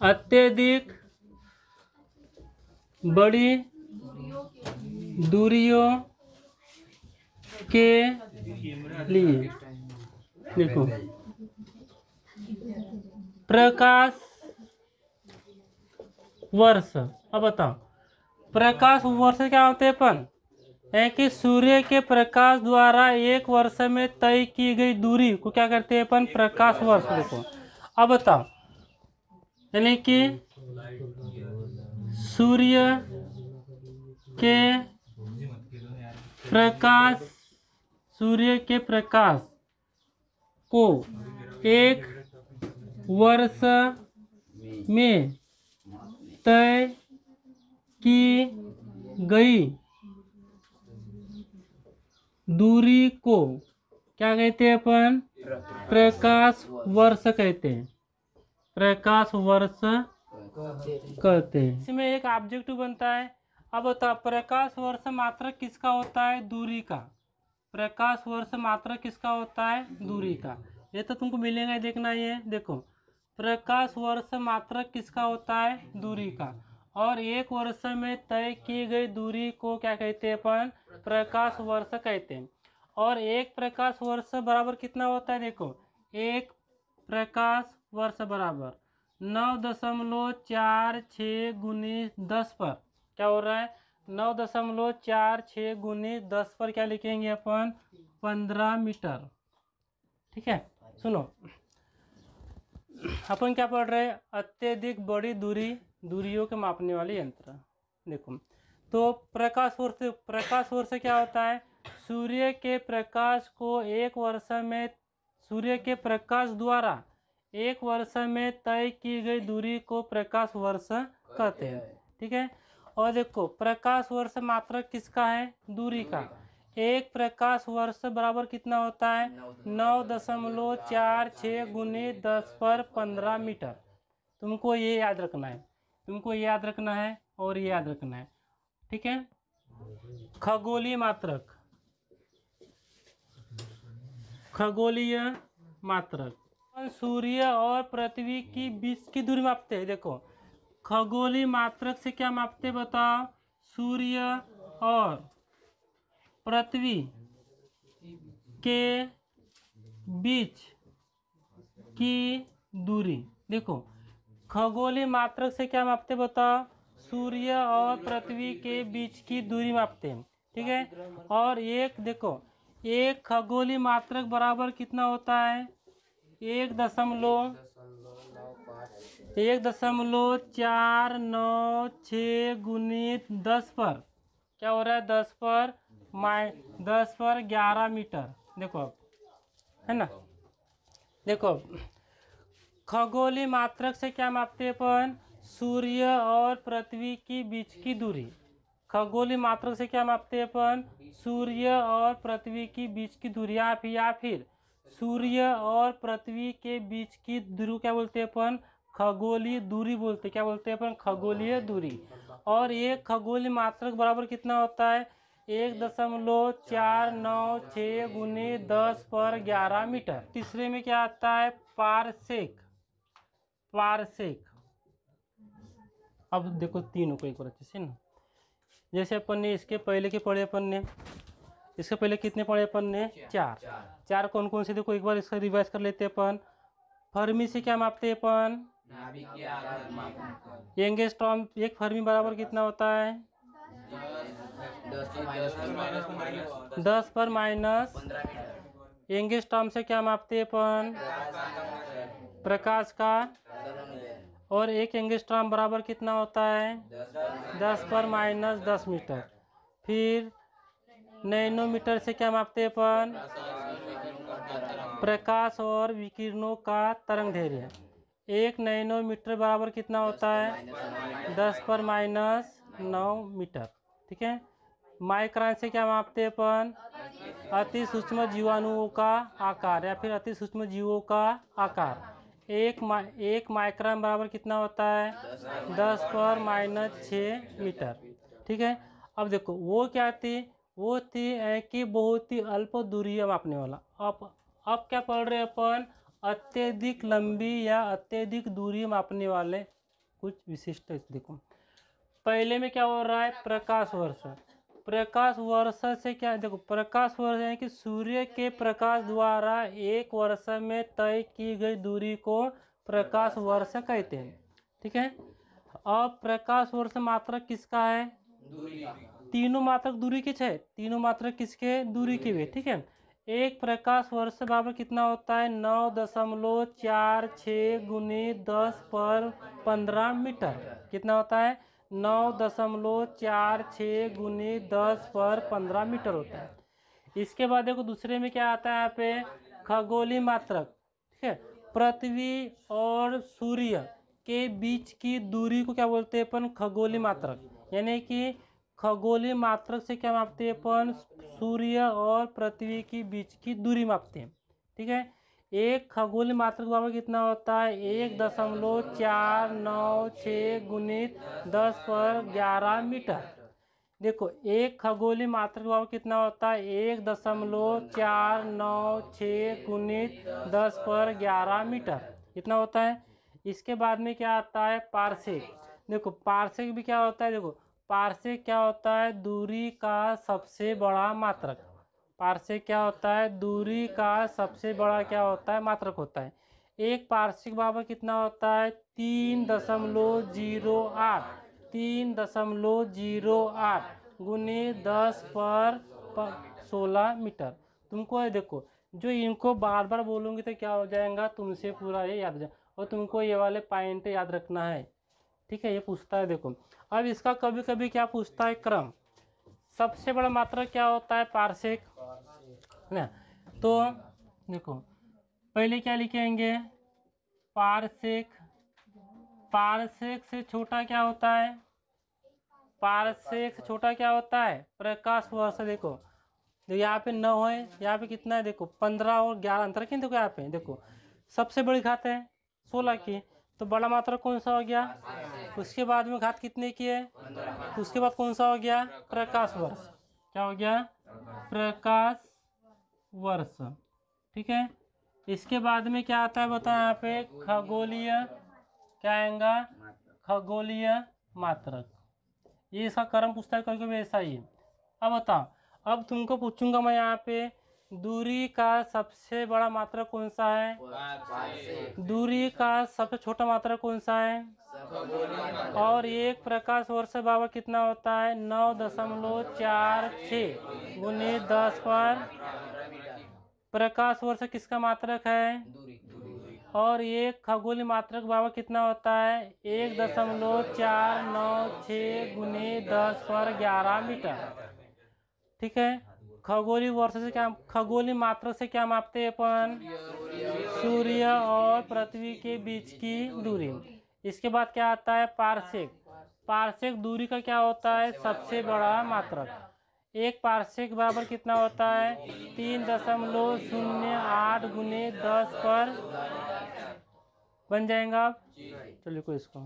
अत्यधिक बड़ी दूरियों के लिए देखो प्रकाश वर्ष। अब बताओ प्रकाश वर्ष क्या होते हैं अपन है कि सूर्य के प्रकाश द्वारा एक वर्ष में तय की गई दूरी को क्या करते हैं अपन प्रकाश वर्ष। देखो अब बताओ यानी कि सूर्य के प्रकाश को एक वर्ष में तय की गई दूरी को क्या कहते हैं अपन प्रकाश वर्ष कहते हैं, प्रकाश वर्ष कहते हैं। इसमें एक ऑब्जेक्टिव बनता है। अब बता प्रकाश वर्ष मात्रक किसका होता है दूरी का। प्रकाश वर्ष मात्रक किसका होता है दूरी का। ये तो तुमको मिलेगा देखना। ये देखो प्रकाश वर्ष मात्रक किसका होता है दूरी का और एक वर्ष में तय की गई दूरी को क्या कहते हैं अपन प्रकाश वर्ष कहते हैं। और एक प्रकाश वर्ष बराबर कितना होता है देखो एक प्रकाश वर्ष बराबर 9.46 गुणित 10 पर क्या हो रहा है 9.46 गुणित 10 पर क्या लिखेंगे अपन 15 मीटर। ठीक है सुनो अपन क्या पढ़ रहे हैं अत्यधिक बड़ी दूरियों के मापने वाले यंत्र। देखो तो प्रकाश वर्ष क्या होता है सूर्य के प्रकाश को एक वर्ष में सूर्य के प्रकाश द्वारा एक वर्ष में तय की गई दूरी को प्रकाश वर्ष कहते हैं। ठीक है और देखो प्रकाश वर्ष मात्रक किसका है दूरी का। एक प्रकाश वर्ष बराबर कितना होता है 9.46 गुणित 10 पर 15 मीटर। तुमको ये याद रखना है और ये याद रखना है। ठीक है खगोलीय मात्रक सूर्य और पृथ्वी की बीच की दूरी मापते हैं। देखो खगोलीय मात्रक से क्या मापते बताओ सूर्य और पृथ्वी के बीच की दूरी। देखो खगोलीय मात्रक से क्या मापते बताओ सूर्य और पृथ्वी के बीच की दूरी मापते हैं। ठीक है और एक देखो एक खगोलीय मात्रक बराबर कितना होता है 1.496 गुणित 10 पर क्या हो रहा है 10 पर 11 मीटर। देखो अब है ना। देखो खगोलीय मात्रक से क्या मापते हैं अपन सूर्य और पृथ्वी की बीच की दूरी। खगोलीय मात्रक से क्या मापते हैं अपन सूर्य और पृथ्वी की बीच की दूरी या फिर सूर्य और पृथ्वी के बीच की दूरी क्या बोलते हैं अपन खगोलीय दूरी बोलते। क्या बोलते हैं अपन खगोलीय दूरी। और एक खगोलीय मात्रक बराबर कितना होता है 1.496 गुणित 10 पर 11 मीटर। तीसरे में क्या आता है पारसेक। अब देखो तीनों को एक बार अच्छे से ना जैसे अपन ने इसके पहले के पढ़े अपन ने इसके पहले कितने पढ़े अपन ने चार कौन कौन से देखो एक बार इसका रिवाइज कर लेते हैं अपन। फर्मी से क्या मापते हैं अपन एंगस्ट्रॉम। एक फर्मी बराबर कितना होता है 10 पर माइनस एंगस्ट्रॉम से क्या मापते हैं अपन प्रकाश का और एक एंगस्ट्रॉम बराबर कितना होता है 10 पर माइनस 10 मीटर। फिर नैनोमीटर से क्या मापते हैं अपन प्रकाश और विकिरणों का तरंग दैर्घ्य। एक नैनोमीटर बराबर कितना होता है 10 पर माइनस 9 मीटर। ठीक है माइक्रोन से क्या मापते हैं अपन अति सूक्ष्म जीवाणुओं का आकार या फिर अति सूक्ष्म जीवों का आकार। एक माइक्रोन बराबर कितना होता है 10 पर माइनस 6 मीटर। ठीक है अब देखो वो क्या थी वो थी कि बहुत ही अल्प दूरी मापने वाला। अब क्या पढ़ रहे हैं अपन अत्यधिक लंबी या अत्यधिक दूरी मापने वाले कुछ विशिष्ट। देखो पहले में क्या हो रहा है, प्रकाश वर्ष। प्रकाश वर्ष से क्या, देखो प्रकाश वर्ष है कि सूर्य के प्रकाश द्वारा एक वर्ष में तय की गई दूरी को प्रकाश वर्ष कहते हैं। ठीक है। अब प्रकाश वर्ष मात्रक किसका है, तीनों मात्रक दूरी के है, तीनों मात्रक किसके, दूरी के भी। ठीक है। एक प्रकाश वर्ष बराबर कितना होता है, 9.46 गुनी 10/15 मीटर। कितना होता है, 9.46 गुनी 10/15 मीटर होता है। इसके बाद देखो दूसरे में क्या आता है यहाँ पे, खगोलीय मात्रक। ठीक है। पृथ्वी और सूर्य के बीच की दूरी को क्या बोलते हैं अपन, खगोलीय मात्रक। यानी कि खगोलीय मात्रक से क्या मापते हैं अपन, सूर्य और पृथ्वी के बीच की दूरी मापते हैं। ठीक है। एक खगोलीय मात्रक बराबर कितना होता है, 1.496 गुणित 10/11 मीटर। देखो एक खगोलीय मात्रक बराबर कितना होता है, 1.496 गुणित 10/11 मीटर, इतना होता है। इसके बाद में क्या आता है, पारसेक। देखो पारसेक भी क्या होता है, देखो पारसेक क्या होता है, दूरी का सबसे बड़ा मात्रक। पारसेक क्या होता है, दूरी का सबसे बड़ा क्या होता है, मात्रक होता है। एक पारसेक बराबर कितना होता है, 3.08 गुने 10/16 मीटर। तुमको ये देखो, जो इनको बार बार बोलूँगी तो क्या हो जाएगा, तुमसे पूरा ये याद हो जाए। और तुमको ये वाले पॉइंट याद रखना है। ठीक है। ये पूछता है देखो। अब इसका कभी कभी क्या पूछता है, क्रम। सबसे बड़ा मात्रक क्या होता है, पारसेक ना। तो देखो पहले क्या लिखेंगे, पारसेक। पारसेक से छोटा क्या होता है, पारसेक से छोटा क्या होता है, प्रकाश वर्ष। देखो यहाँ पे 9 है, यहाँ पे कितना है, देखो 15 और 11 अंतर की। देखो यहाँ पे देखो सबसे बड़ी घात है 16 की, तो बड़ा मात्रक कौन सा हो गया। उसके बाद में घात कितने की है, उसके बाद कौन सा हो गया, प्रकाश वर्ष। क्या हो गया, प्रकाश वर्ष। ठीक है। इसके बाद में क्या आता है बताओ, यहाँ पे खगोलीय क्या आएगा, खगोलीय मात्रक। ये इसका क्रम पूछता है, कभी कभी ऐसा ही है। अब बताओ, अब तुमको पूछूंगा मैं यहाँ पे, दूरी का सबसे बड़ा मात्रक कौन सा है, दूरी का सबसे छोटा मात्रक कौन सा है, और एक प्रकाश वर्ष बराबर कितना होता है, 9.46 गुने 10 प्रकाश वर्ष किसका मात्रक है, और एक खगोलीय मात्रक बराबर कितना होता है, 1.496 गुने 10/11 मीटर। ठीक है। खगोलीय वर्ष से क्या, खगोलीय मात्रक से क्या मापते हैं अपन, सूर्य और पृथ्वी के बीच की दूरी। इसके बाद क्या आता है, पारसेक। पारसेक दूरी का क्या होता है, सबसे बड़ा मात्रक। एक पारसेक बराबर कितना होता है, 3.08 गुने 10 पर बन जाएगा। चलिए कोई इसको